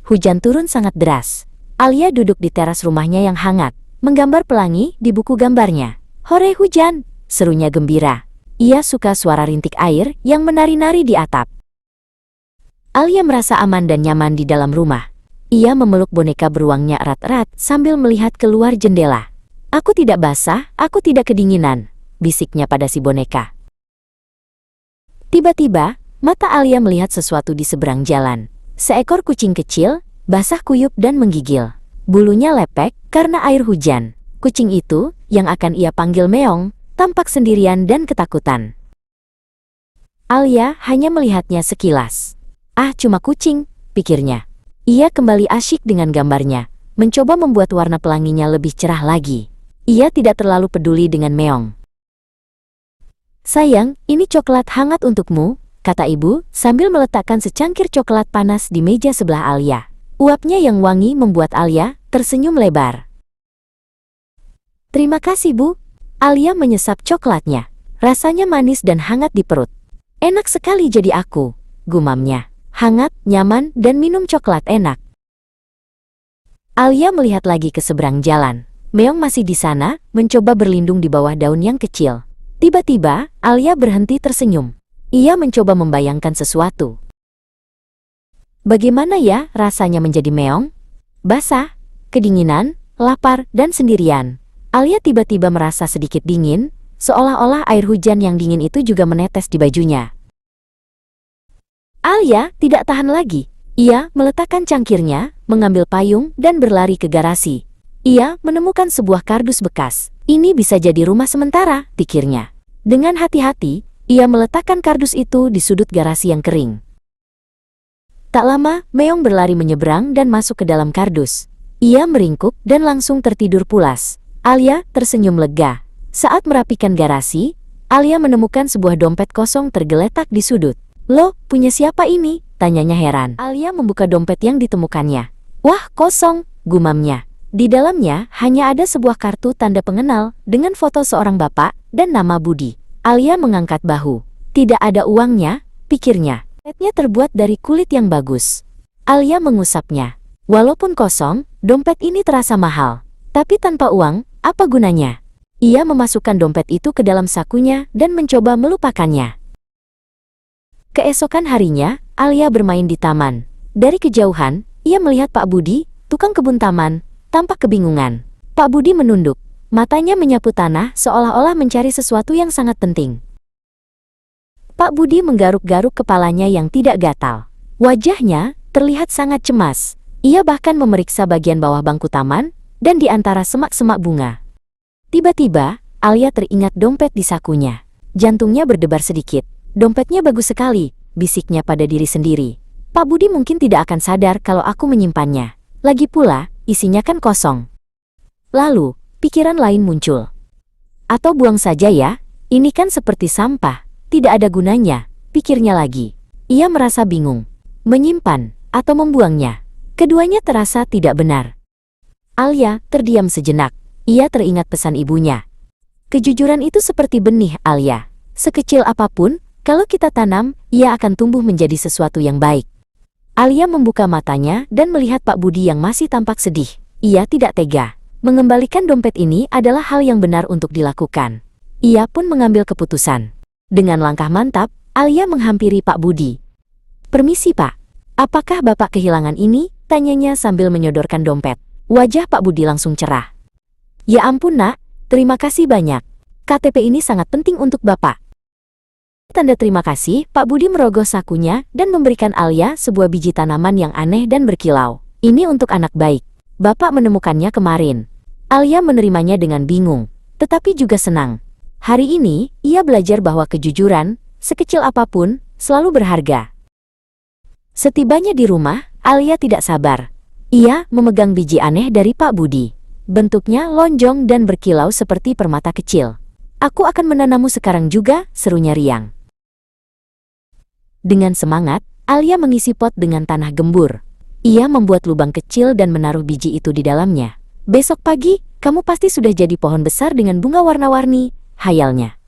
hujan turun sangat deras. Alia duduk di teras rumahnya yang hangat, menggambar pelangi di buku gambarnya. "Hore hujan!" serunya gembira. Ia suka suara rintik air yang menari-nari di atap. Alia merasa aman dan nyaman di dalam rumah. Ia memeluk boneka beruangnya erat-erat sambil melihat keluar jendela. "Aku tidak basah, aku tidak kedinginan," bisiknya pada si boneka. Tiba-tiba, mata Alia melihat sesuatu di seberang jalan. Seekor kucing kecil, basah kuyup dan menggigil. Bulunya lepek karena air hujan. Kucing itu, yang akan ia panggil Meong, tampak sendirian dan ketakutan. Alia hanya melihatnya sekilas. "Ah, cuma kucing," pikirnya. Ia kembali asyik dengan gambarnya, mencoba membuat warna pelanginya lebih cerah lagi. Ia tidak terlalu peduli dengan Meong. "Sayang, ini coklat hangat untukmu," kata ibu, sambil meletakkan secangkir coklat panas di meja sebelah Alia. Uapnya yang wangi membuat Alia tersenyum lebar. "Terima kasih, Bu." Alia menyesap coklatnya. Rasanya manis dan hangat di perut. "Enak sekali jadi aku," gumamnya. Hangat, nyaman, dan minum coklat enak. Alia melihat lagi ke seberang jalan. Meong masih di sana, mencoba berlindung di bawah daun yang kecil. Tiba-tiba, Alia berhenti tersenyum. Ia mencoba membayangkan sesuatu. Bagaimana ya rasanya menjadi Meong? Basah, kedinginan, lapar, dan sendirian. Alia tiba-tiba merasa sedikit dingin, seolah-olah air hujan yang dingin itu juga menetes di bajunya. Alia tidak tahan lagi. Ia meletakkan cangkirnya, mengambil payung, dan berlari ke garasi. Ia menemukan sebuah kardus bekas. "Ini bisa jadi rumah sementara," pikirnya. Dengan hati-hati, ia meletakkan kardus itu di sudut garasi yang kering. Tak lama, Meong berlari menyeberang dan masuk ke dalam kardus. Ia meringkuk dan langsung tertidur pulas. Alia tersenyum lega. Saat merapikan garasi, Alia menemukan sebuah dompet kosong tergeletak di sudut. "Loh, punya siapa ini?" tanyanya heran. Alia membuka dompet yang ditemukannya. "Wah, kosong," gumamnya. Di dalamnya hanya ada sebuah kartu tanda pengenal dengan foto seorang bapak dan nama Budi. Alia mengangkat bahu. Tidak ada uangnya, pikirnya. Dompetnya terbuat dari kulit yang bagus. Alia mengusapnya. Walaupun kosong, dompet ini terasa mahal. Tapi tanpa uang, apa gunanya? Ia memasukkan dompet itu ke dalam sakunya dan mencoba melupakannya. Keesokan harinya, Alia bermain di taman. Dari kejauhan, ia melihat Pak Budi, tukang kebun taman, tampak kebingungan. Pak Budi menunduk. Matanya menyapu tanah seolah-olah mencari sesuatu yang sangat penting. Pak Budi menggaruk-garuk kepalanya yang tidak gatal. Wajahnya terlihat sangat cemas. Ia bahkan memeriksa bagian bawah bangku taman dan di antara semak-semak bunga. Tiba-tiba, Alia teringat dompet di sakunya. Jantungnya berdebar sedikit. "Dompetnya bagus sekali," bisiknya pada diri sendiri. "Pak Budi mungkin tidak akan sadar kalau aku menyimpannya. Lagi pula, isinya kan kosong." Lalu, pikiran lain muncul. "Atau buang saja ya, ini kan seperti sampah, tidak ada gunanya," pikirnya lagi. Ia merasa bingung, menyimpan atau membuangnya. Keduanya terasa tidak benar. Alia terdiam sejenak. Ia teringat pesan ibunya. Kejujuran itu seperti benih, Alia. Sekecil apapun, kalau kita tanam, ia akan tumbuh menjadi sesuatu yang baik. Alia membuka matanya dan melihat Pak Budi yang masih tampak sedih. Ia tidak tega. Mengembalikan dompet ini adalah hal yang benar untuk dilakukan. Ia pun mengambil keputusan. Dengan langkah mantap, Alia menghampiri Pak Budi. "Permisi, Pak. Apakah Bapak kehilangan ini?" tanyanya sambil menyodorkan dompet. Wajah Pak Budi langsung cerah. "Ya ampun, Nak. Terima kasih banyak. KTP ini sangat penting untuk Bapak." Tanda terima kasih, Pak Budi merogoh sakunya dan memberikan Alia sebuah biji tanaman yang aneh dan berkilau. "Ini untuk anak baik. Bapak menemukannya kemarin." Alia menerimanya dengan bingung, tetapi juga senang. Hari ini, ia belajar bahwa kejujuran, sekecil apapun, selalu berharga. Setibanya di rumah, Alia tidak sabar. Ia memegang biji aneh dari Pak Budi. Bentuknya lonjong dan berkilau seperti permata kecil. "Aku akan menanammu sekarang juga," serunya riang. Dengan semangat, Alia mengisi pot dengan tanah gembur. Ia membuat lubang kecil dan menaruh biji itu di dalamnya. "Besok pagi, kamu pasti sudah jadi pohon besar dengan bunga warna-warni," hayalnya.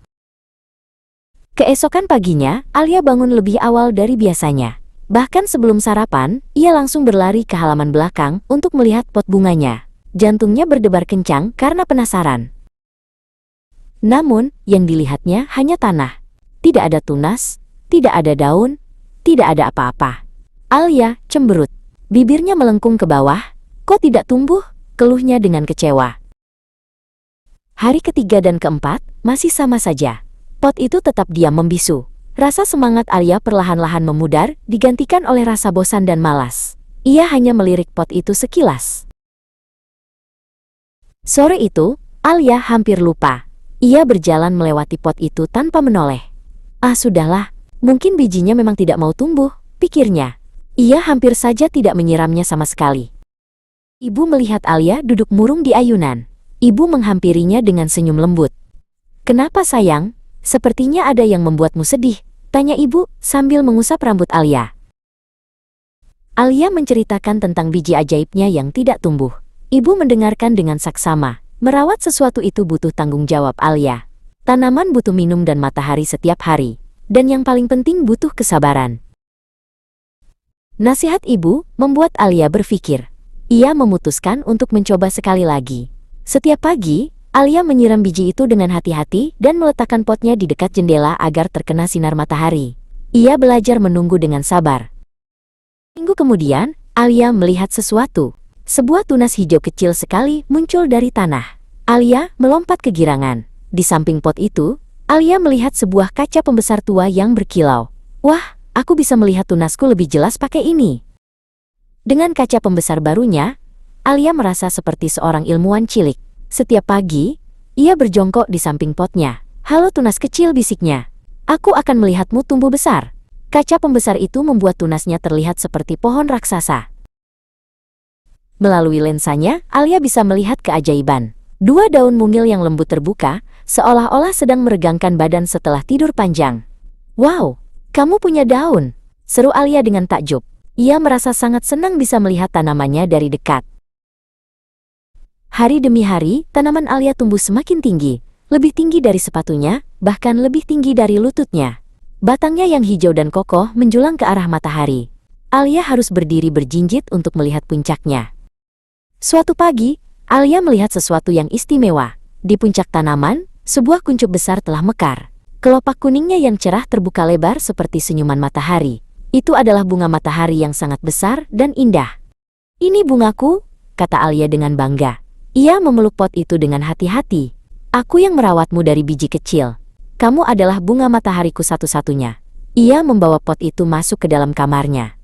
Keesokan paginya, Alia bangun lebih awal dari biasanya. Bahkan sebelum sarapan, ia langsung berlari ke halaman belakang untuk melihat pot bunganya. Jantungnya berdebar kencang karena penasaran. Namun, yang dilihatnya hanya tanah. Tidak ada tunas, tidak ada daun, tidak ada apa-apa. Alia cemberut. Bibirnya melengkung ke bawah. Kok tidak tumbuh? Keluhnya dengan kecewa. Hari ketiga dan keempat, masih sama saja. Pot itu tetap diam membisu. Rasa semangat Alia perlahan-lahan memudar, digantikan oleh rasa bosan dan malas. Ia hanya melirik pot itu sekilas. Sore itu, Alia hampir lupa. Ia berjalan melewati pot itu tanpa menoleh. Ah sudahlah, mungkin bijinya memang tidak mau tumbuh, pikirnya. Ia hampir saja tidak menyiramnya sama sekali. Ibu melihat Alia duduk murung di ayunan. Ibu menghampirinya dengan senyum lembut. "Kenapa sayang? Sepertinya ada yang membuatmu sedih," tanya ibu sambil mengusap rambut Alia. Alia menceritakan tentang biji ajaibnya yang tidak tumbuh. Ibu mendengarkan dengan saksama. Merawat sesuatu itu butuh tanggung jawab Alia. Tanaman butuh minum dan matahari setiap hari. Dan yang paling penting butuh kesabaran. Nasihat ibu membuat Alia berpikir. Ia memutuskan untuk mencoba sekali lagi. Setiap pagi, Alia menyiram biji itu dengan hati-hati dan meletakkan potnya di dekat jendela agar terkena sinar matahari. Ia belajar menunggu dengan sabar. Minggu kemudian, Alia melihat sesuatu. Sebuah tunas hijau kecil sekali muncul dari tanah. Alia melompat kegirangan. Di samping pot itu, Alia melihat sebuah kaca pembesar tua yang berkilau. Wah, aku bisa melihat tunasku lebih jelas pakai ini. Dengan kaca pembesar barunya, Alia merasa seperti seorang ilmuwan cilik. Setiap pagi, ia berjongkok di samping potnya. "Halo tunas kecil," bisiknya. "Aku akan melihatmu tumbuh besar." Kaca pembesar itu membuat tunasnya terlihat seperti pohon raksasa. Melalui lensanya, Alia bisa melihat keajaiban. Dua daun mungil yang lembut terbuka, seolah-olah sedang meregangkan badan setelah tidur panjang. "Wow, kamu punya daun," seru Alia dengan takjub. Ia merasa sangat senang bisa melihat tanamannya dari dekat. Hari demi hari, tanaman Alia tumbuh semakin tinggi. Lebih tinggi dari sepatunya, bahkan lebih tinggi dari lututnya. Batangnya yang hijau dan kokoh menjulang ke arah matahari. Alia harus berdiri berjinjit untuk melihat puncaknya. Suatu pagi, Alia melihat sesuatu yang istimewa. Di puncak tanaman, sebuah kuncup besar telah mekar. Kelopak kuningnya yang cerah terbuka lebar seperti senyuman matahari. Itu adalah bunga matahari yang sangat besar dan indah. "Ini bungaku," kata Alia dengan bangga. Ia memeluk pot itu dengan hati-hati. "Aku yang merawatmu dari biji kecil. Kamu adalah bunga matahariku satu-satunya." Ia membawa pot itu masuk ke dalam kamarnya.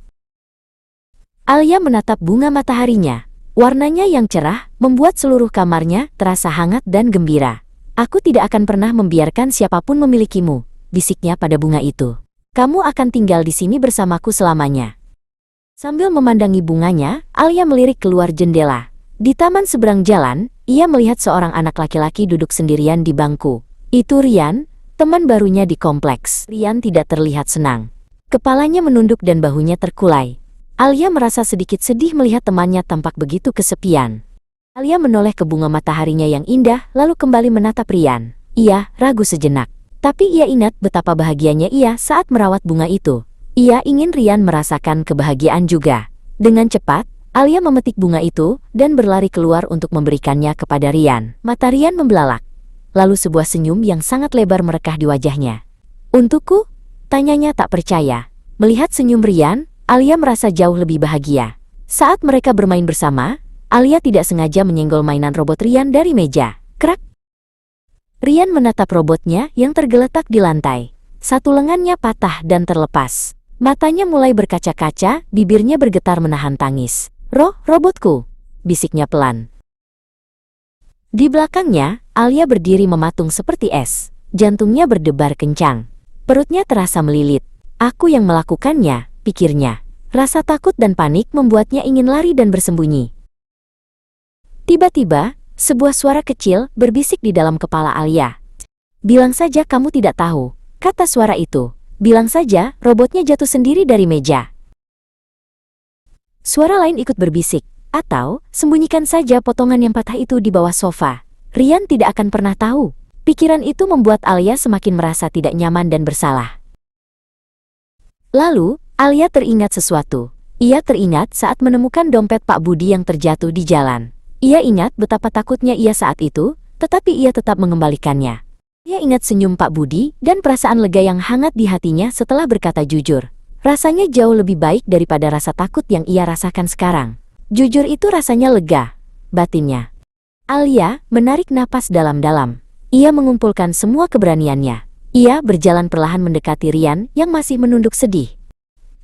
Alia menatap bunga mataharinya. Warnanya yang cerah membuat seluruh kamarnya terasa hangat dan gembira. "Aku tidak akan pernah membiarkan siapapun memilikimu," bisiknya pada bunga itu. "Kamu akan tinggal di sini bersamaku selamanya." Sambil memandangi bunganya, Alia melirik keluar jendela. Di taman seberang jalan, ia melihat seorang anak laki-laki duduk sendirian di bangku. Itu Rian, teman barunya di kompleks. Rian tidak terlihat senang. Kepalanya menunduk dan bahunya terkulai. Alia merasa sedikit sedih melihat temannya tampak begitu kesepian. Alia menoleh ke bunga mataharinya yang indah, lalu kembali menatap Rian. Ia ragu sejenak. Tapi ia ingat betapa bahagianya ia saat merawat bunga itu. Ia ingin Rian merasakan kebahagiaan juga. Dengan cepat, Alia memetik bunga itu dan berlari keluar untuk memberikannya kepada Rian. Mata Rian membelalak. Lalu sebuah senyum yang sangat lebar merekah di wajahnya. "Untukku?" tanyanya tak percaya. Melihat senyum Rian, Alia merasa jauh lebih bahagia. Saat mereka bermain bersama, Alia tidak sengaja menyenggol mainan robot Rian dari meja. Krak! Rian menatap robotnya yang tergeletak di lantai. Satu lengannya patah dan terlepas. Matanya mulai berkaca-kaca, bibirnya bergetar menahan tangis. Robotku," bisiknya pelan. Di belakangnya, Alia berdiri mematung seperti es. Jantungnya berdebar kencang. Perutnya terasa melilit. "Aku yang melakukannya," pikirnya. Rasa takut dan panik membuatnya ingin lari dan bersembunyi. Tiba-tiba, sebuah suara kecil berbisik di dalam kepala Alia. "Bilang saja kamu tidak tahu," kata suara itu. "Bilang saja robotnya jatuh sendiri dari meja." Suara lain ikut berbisik, "Atau, sembunyikan saja potongan yang patah itu di bawah sofa." Rian tidak akan pernah tahu. Pikiran itu membuat Alia semakin merasa tidak nyaman dan bersalah. Lalu, Alia teringat sesuatu. Ia teringat saat menemukan dompet Pak Budi yang terjatuh di jalan. Ia ingat betapa takutnya ia saat itu, tetapi ia tetap mengembalikannya. Ia ingat senyum Pak Budi dan perasaan lega yang hangat di hatinya setelah berkata jujur. Rasanya jauh lebih baik daripada rasa takut yang ia rasakan sekarang. Jujur itu rasanya lega, batinnya. Alia menarik napas dalam-dalam. Ia mengumpulkan semua keberaniannya. Ia berjalan perlahan mendekati Rian yang masih menunduk sedih.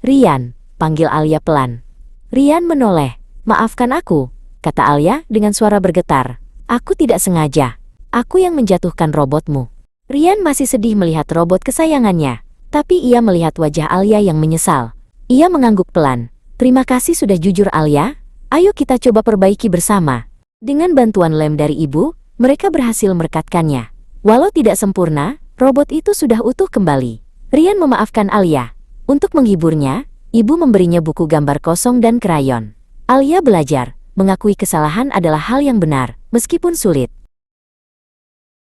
"Rian," panggil Alia pelan. Rian menoleh. "Maafkan aku," kata Alia dengan suara bergetar. "Aku tidak sengaja. Aku yang menjatuhkan robotmu." Rian masih sedih melihat robot kesayangannya, tapi ia melihat wajah Alia yang menyesal. Ia mengangguk pelan. "Terima kasih sudah jujur Alia. Ayo kita coba perbaiki bersama." Dengan bantuan lem dari ibu, mereka berhasil merekatkannya. Walau tidak sempurna, robot itu sudah utuh kembali. Rian memaafkan Alia. Untuk menghiburnya, ibu memberinya buku gambar kosong dan krayon. Alia belajar, mengakui kesalahan adalah hal yang benar, meskipun sulit.